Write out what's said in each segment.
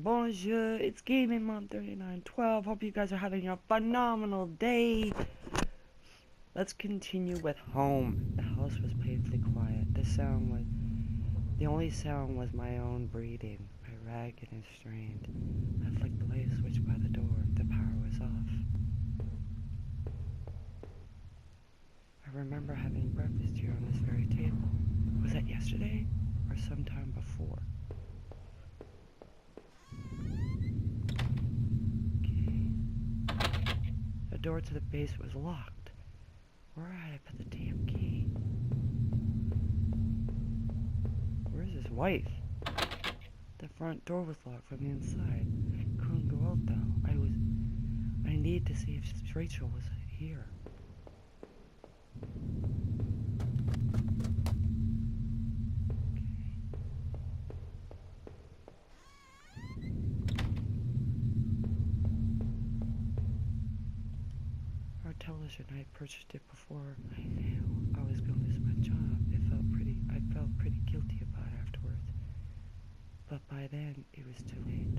Bonjour, it's Gaming Mom 3912. Hope you guys are having a phenomenal day. Let's continue with home. The house was painfully quiet. The only sound was my own breathing. I ragged and strained. I flicked the light switch by the door. The power was off. I remember having breakfast here on this very table. Was that yesterday or sometime before? The door to the basement was locked. Where had I put the damn key? Where's his wife? The front door was locked from the inside. I couldn't go out though. I needed to see if Rachel was here. Television. I had purchased it before I knew I was going to lose my job. I felt pretty guilty about it afterwards. But by then, it was too late.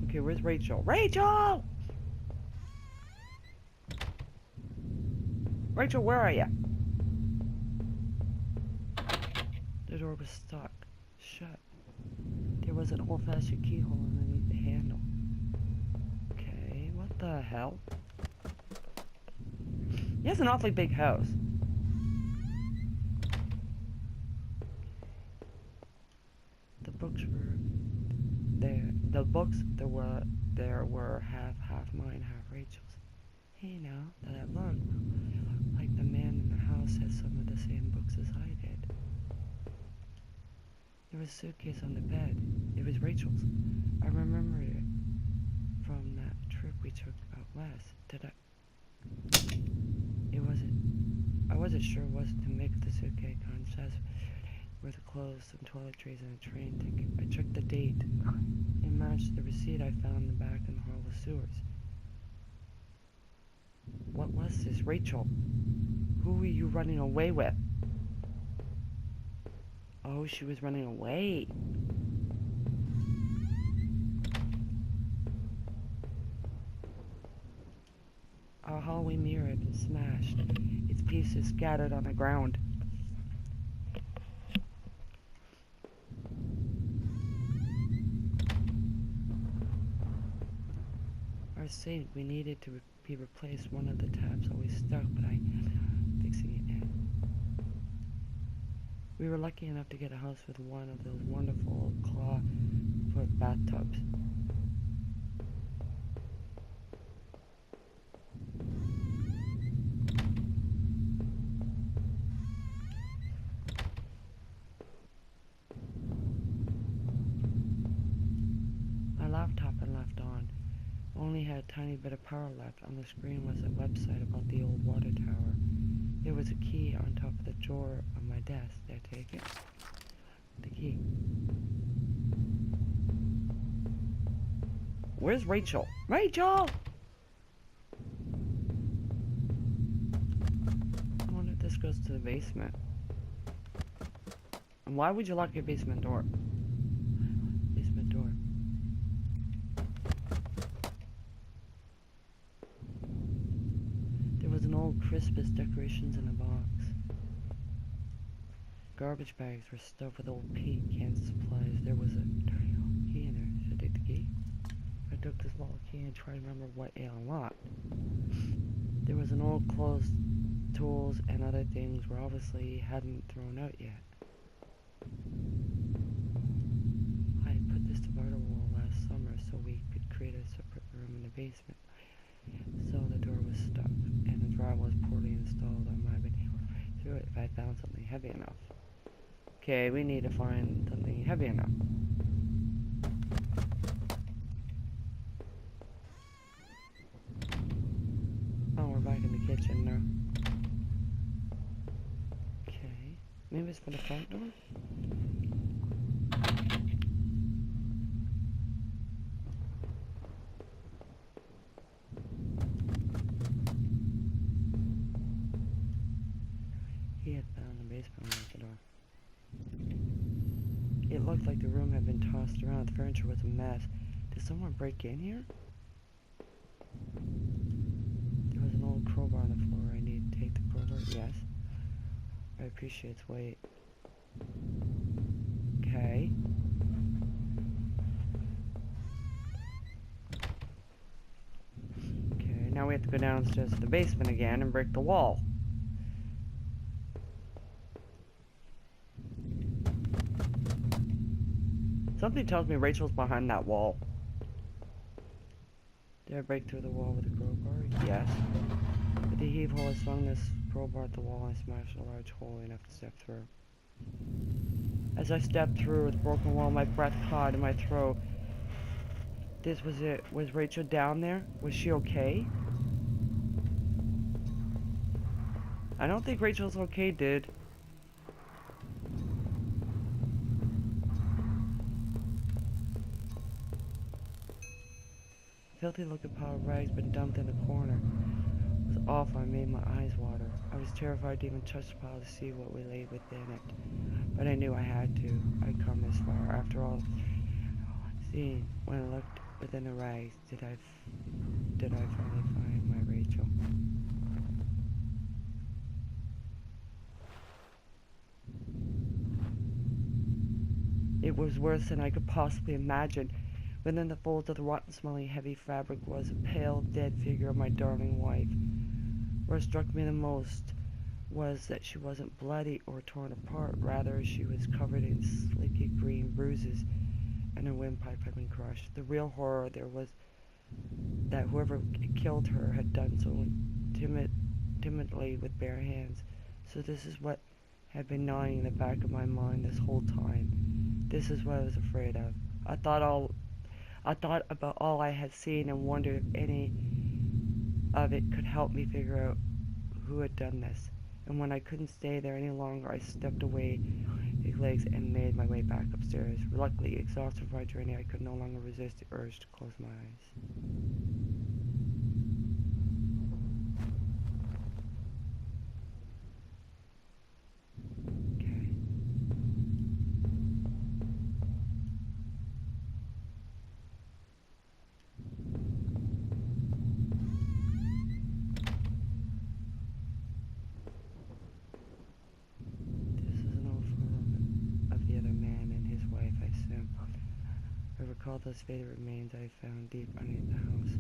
Okay, where's Rachel? Rachel! Rachel, where are you? The door was stuck shut. There was an old-fashioned keyhole underneath the handle. What the hell? He has an awfully big house. The books were there. The books there were half mine, half Rachel's. Hey, now that I've looked, it looked like the man in the house had some of the same books as I did. There was a suitcase on the bed. It was Rachel's. I remember it from that trip we took out west. I wasn't sure what to make of the suitcase contents with the clothes, some toiletries, and a train ticket. I checked the date. It matched the receipt I found in the back in the Harlow sewers. What was this? Rachel? Who were you running away with? Oh, she was running away. Our Halloween mirror had been smashed, its pieces scattered on the ground. Our sink, we needed to be replaced. One of the taps always stuck, but I ended up fixing it in. We were lucky enough to get a house with one of those wonderful claw-foot bathtubs. Only had a tiny bit of power left. On the screen was a website about the old water tower. There was a key on top of the drawer of my desk. Did I take it? The key. Where's Rachel? Rachel! I wonder if this goes to the basement. And why would you lock your basement door? Basement door. Old Christmas decorations in a box. Garbage bags were stuffed with old paint, cans, supplies. There was a dirty old key in there. Should I take the key? I took this little key and tried to remember what it unlocked. There was an old clothes, tools, and other things were obviously hadn't thrown out yet. I had put this divider wall last summer so we could create a separate room in the basement. So the door was stuck, and the drive was poorly installed. I might have been able to break through it if I found something heavy enough. Okay, we need to find something heavy enough. Oh, we're back in the kitchen now. Okay, maybe it's for the front door? He had found the basement door. It looked like the room had been tossed around. The furniture was a mess. Did someone break in here? There was an old crowbar on the floor. I need to take the crowbar. Yes. I appreciate its weight. Okay. Okay, now we have to go downstairs to the basement again and break the wall. Something tells me Rachel's behind that wall. Did I break through the wall with a crowbar? Yes. With the heave hole, I swung this crowbar at the wall and smashed a large hole enough to step through. As I stepped through the broken wall, my breath caught in my throat. This was it. Was Rachel down there? Was she okay? I don't think Rachel's okay, dude. Filthy looking pile of rags been dumped in the corner. It was awful. I made my eyes water. I was terrified to even touch the pile to see what we lay within it. But I knew I had to. I'd come this far. After all, seeing when I looked within the rags, did I finally find my Rachel? It was worse than I could possibly imagine. Within the folds of the rotten-smelling heavy fabric was a pale, dead figure of my darling wife. What struck me the most was that she wasn't bloody or torn apart. Rather, she was covered in sleepy green bruises, and her windpipe had been crushed. The real horror there was that whoever killed her had done so timidly with bare hands. So this is what had been gnawing in the back of my mind this whole time. This is what I was afraid of. I thought about all I had seen and wondered if any of it could help me figure out who had done this. And when I couldn't stay there any longer, I stepped away his legs and made my way back upstairs. Reluctantly exhausted from my journey, I could no longer resist the urge to close my eyes. All those faded remains I found deep underneath the house.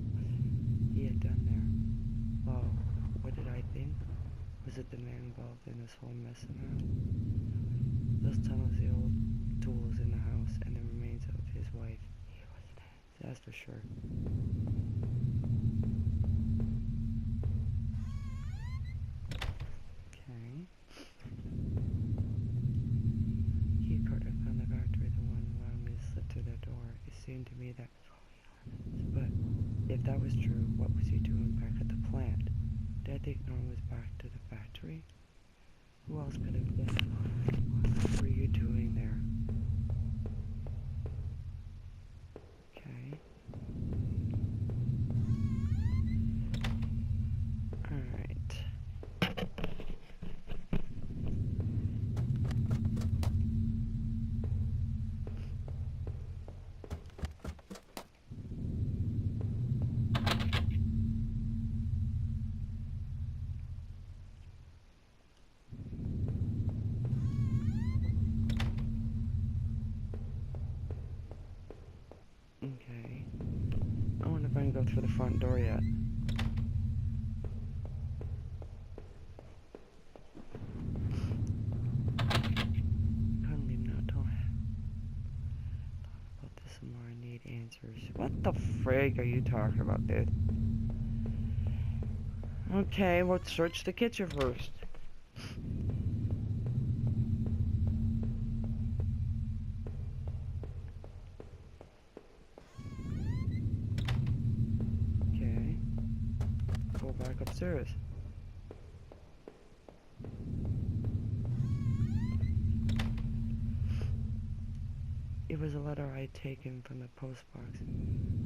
He had done there. Well, what did I think? Was it the man involved in this whole mess somehow? Those tunnels, the old tools in the house, and the remains of his wife. He was an ass, that's for sure. Okay. Key card I found the factory, the one allowing me to slip through the door. It seemed to me that, but if that was true, what was he doing back at the plant? Did I think Norm was back to the factory? Who else could have been? What were you doing there? Okay. Alright. Okay. I wonder if I can go through the front door yet. Couldn't leave now till I thought about this some more. I need answers. What the frig are you talking about, dude? Okay, let's search the kitchen first. Back upstairs. It was a letter I had taken from the postbox.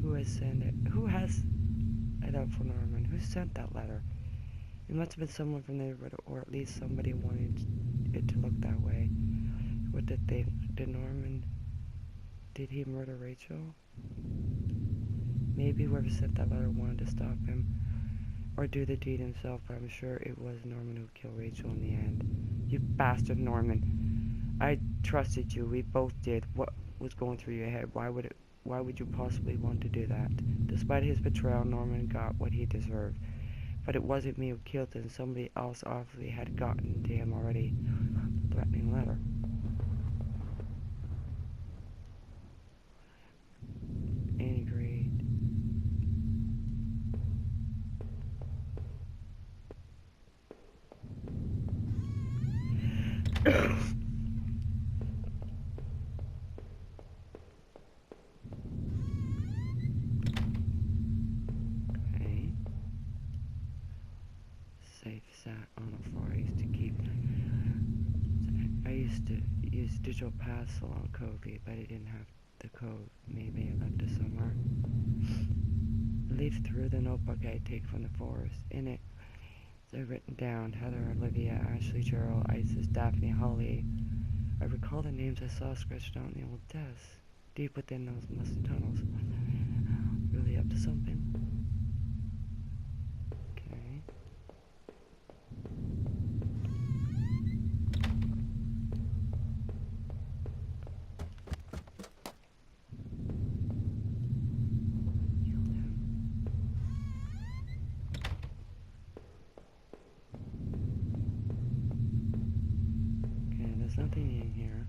Who has sent it? Who has it out for Norman? Who sent that letter? It must have been someone from the neighborhood, or at least somebody wanted it to look that way. What did they? Did Norman Did he murder Rachel? Maybe whoever sent that letter wanted to stop him or do the deed himself, but I'm sure it was Norman who killed Rachel in the end. You bastard, Norman. I trusted you. We both did. What was going through your head? Why would you possibly want to do that? Despite his betrayal, Norman got what he deserved. But it wasn't me who killed him. Somebody else obviously had gotten to him already. Threatening letter. Annie agreed. Okay. Safe sat on a floor I used to keep. I used to use digital pass along code, but I didn't have the code. Maybe I left it somewhere. I leafed through the notebook I had taken from the forest. In it, I'd written down Heather, Olivia, Ashley, Gerald, Isis, Daphne, Holly. I recall the names I saw scratched out in the old desk, deep within those musty tunnels. Really up to something? Okay. Killed him. Okay, there's nothing in here.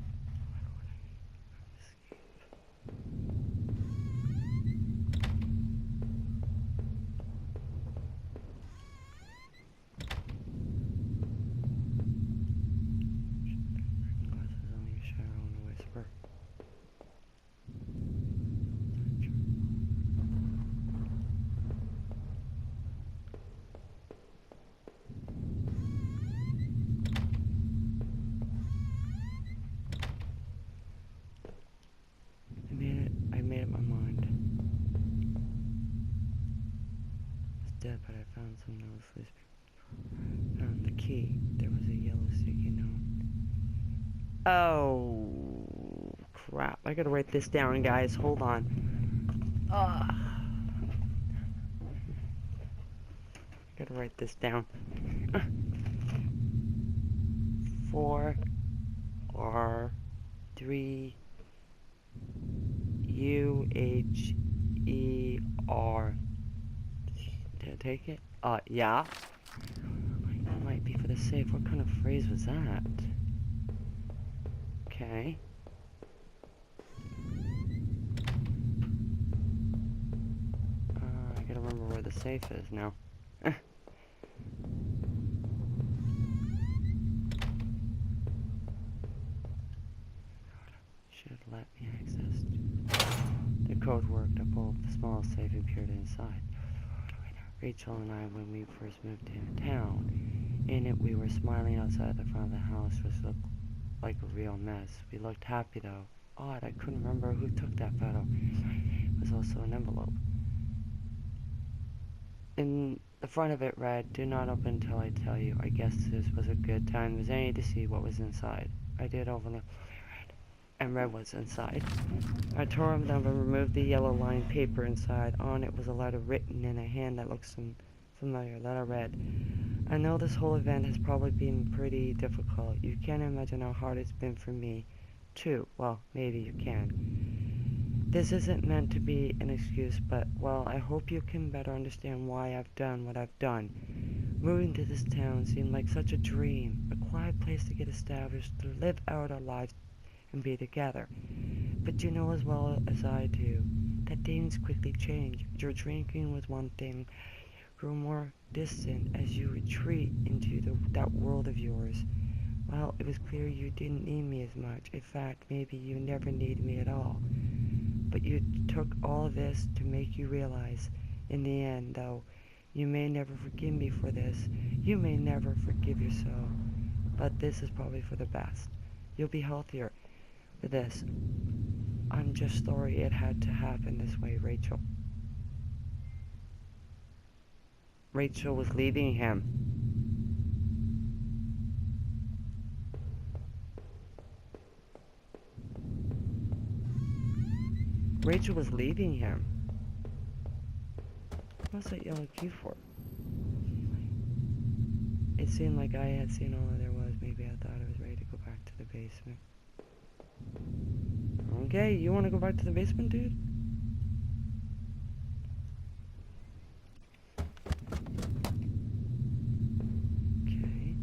Glasses only a shadow and a whisper. I made up my mind. I was dead, but I found some notes. Found the key. There was a yellow sticky note. Oh, crap. I gotta write this down, guys. Hold on. Gotta write this down. 4 R 3 U H E R. Did I take it? Yeah. That might be for the safe. What kind of phrase was that? Okay. I gotta remember where the safe is now. Should let me access. The code worked. I pulled the small safe and peered inside. Rachel and I, when we first moved to town, in it we were smiling outside the front of the house, which looked like a real mess. We looked happy though. Odd, I couldn't remember who took that photo. It was also an envelope. In the front of it read, "Do not open until I tell you." I guess this was a good time as any to see what was inside. I did open it and read what's inside. I tore them down and removed the yellow lined paper inside. On it was a letter written in a hand that looked familiar. Letter read, "I know this whole event has probably been pretty difficult. You can't imagine how hard it's been for me, too. Well, maybe you can. This isn't meant to be an excuse, but, well, I hope you can better understand why I've done what I've done. Moving to this town seemed like such a dream, a quiet place to get established, to live out our lives and be together. But you know as well as I do that things quickly change. Your drinking was one thing, grew more distant as you retreat into that world of yours. Well, it was clear you didn't need me as much. In fact, maybe you never needed me at all. But you took all of this to make you realize, in the end, though, you may never forgive me for this. You may never forgive yourself. But this is probably for the best. You'll be healthier for this. I'm just sorry it had to happen this way, Rachel." Rachel was leaving him. Rachel was leaving him. What's that yellow key for? It seemed like I had seen all there was. Maybe I thought I was ready to go back to the basement. Okay, you want to go back to the basement, dude? Okay.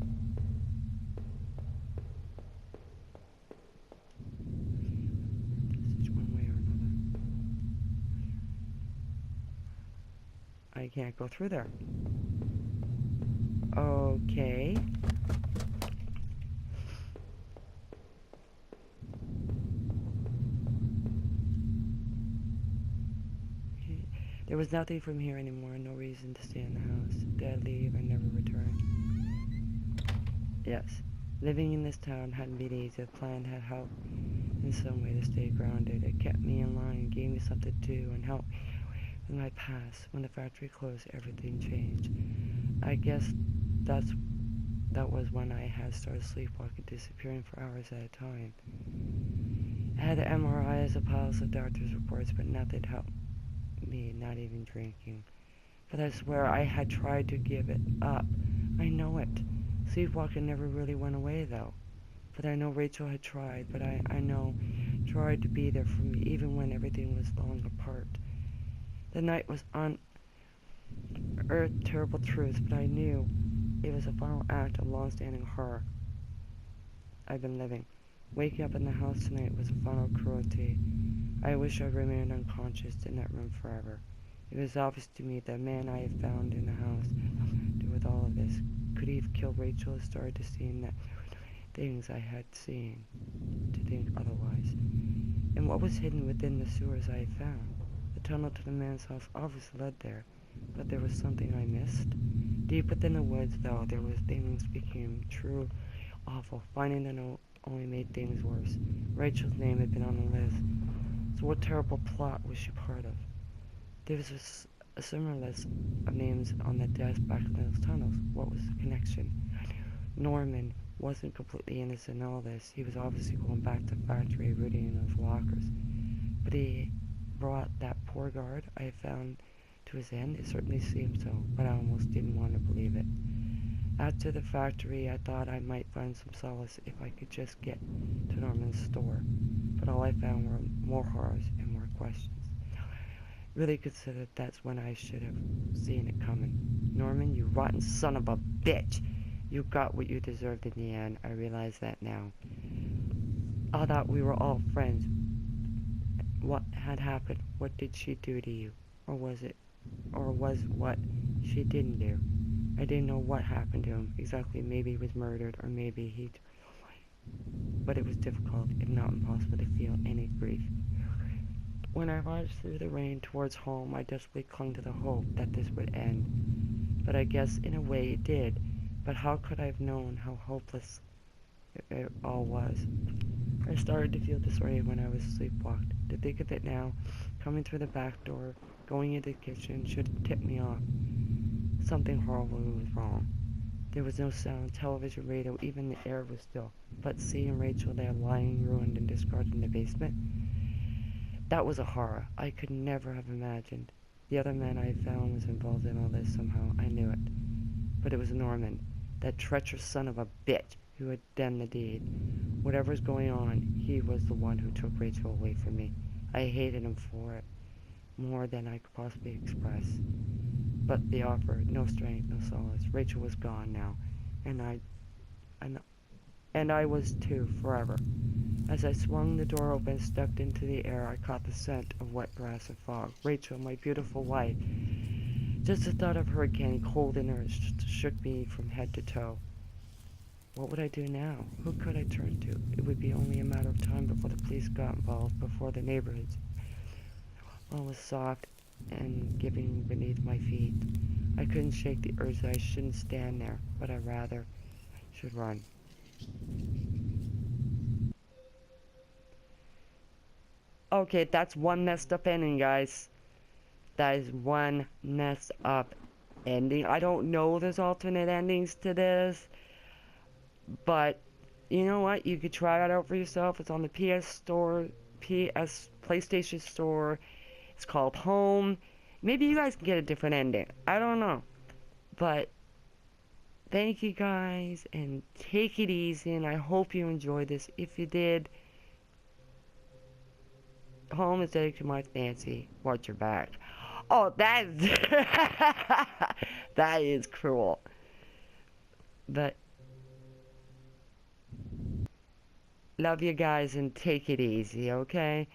This is one way or another. I can't go through there. Okay. There was nothing from here anymore, no reason to stay in the house. Did I leave and never return? Yes. Living in this town hadn't been easy. The plan had helped in some way to stay grounded. It kept me in line, gave me something to do, and helped with my past. When the factory closed, everything changed. I guess that was when I had started sleepwalking, disappearing for hours at a time. I had the MRIs, a piles of doctor's reports, but nothing helped me, not even drinking. But I swear I had tried to give it up. I know it. Sleepwalking never really went away, though. But I know Rachel had tried, but I know tried to be there for me, even when everything was falling apart. The night was unearthed terrible truths, but I knew it was a final act of long-standing horror I've been living. Waking up in the house tonight was a final cruelty. I wish I remained unconscious in that room forever. It was obvious to me that the man I had found in the house had nothing to do with all of this. Could he have killed Rachel? I started to see that things I had seen, to think otherwise. And what was hidden within the sewers I had found? The tunnel to the man's house obviously led there, but there was something I missed. Deep within the woods, though, there was things became true awful. Finding the note only made things worse. Rachel's name had been on the list. So what terrible plot was she part of? There was a similar list of names on the desk back in those tunnels. What was the connection? Norman wasn't completely innocent in all this. He was obviously going back to the factory, rooting in those lockers. But he brought that poor guard I had found to his end. It certainly seemed so, but I almost didn't want to believe it. After the factory, I thought I might find some solace if I could just get to Norman's store. But all I found were more horrors and more questions. Really considered that's when I should have seen it coming. Norman, you rotten son of a bitch! You got what you deserved in the end. I realize that now. I thought we were all friends. What had happened? What did she do to you? Or was what she didn't do? I didn't know what happened to him exactly. Maybe he was murdered, or maybe he... But it was difficult, if not impossible, to feel any grief. When I marched through the rain towards home, I desperately clung to the hope that this would end. But I guess in a way it did. But how could I have known how hopeless it all was? I started to feel disoriented when I was sleepwalked. To think of it now, coming through the back door, going into the kitchen, should have tipped me off. Something horrible was wrong. There was no sound, television, radio, even the air was still. But seeing Rachel there lying ruined and discarded in the basement, that was a horror I could never have imagined. The other man I had found was involved in all this somehow. I knew it. But it was Norman, that treacherous son of a bitch who had done the deed. Whatever was going on, he was the one who took Rachel away from me. I hated him for it, more than I could possibly express. But the offer, no strength, no solace. Rachel was gone now, and I was too, forever. As I swung the door open and stepped into the air, I caught the scent of wet grass and fog. Rachel, my beautiful wife. Just the thought of her again, cold and earth, shook me from head to toe. What would I do now? Who could I turn to? It would be only a matter of time before the police got involved, before the neighborhoods. All was soft and giving beneath my feet. I couldn't shake the urge that I shouldn't stand there, but I rather should run. Okay, that's one messed up ending, guys. That is one messed up ending. I don't know there's alternate endings to this, but you know what? You could try it out for yourself. It's on the PS Store, PS PlayStation Store. It's called Home. Maybe you guys can get a different ending. I don't know. But thank you guys, and take it easy, and I hope you enjoyed this. If you did, Home is dedicated to my Nancy. Watch your back. Oh, that is cruel. But love you guys, and take it easy, okay?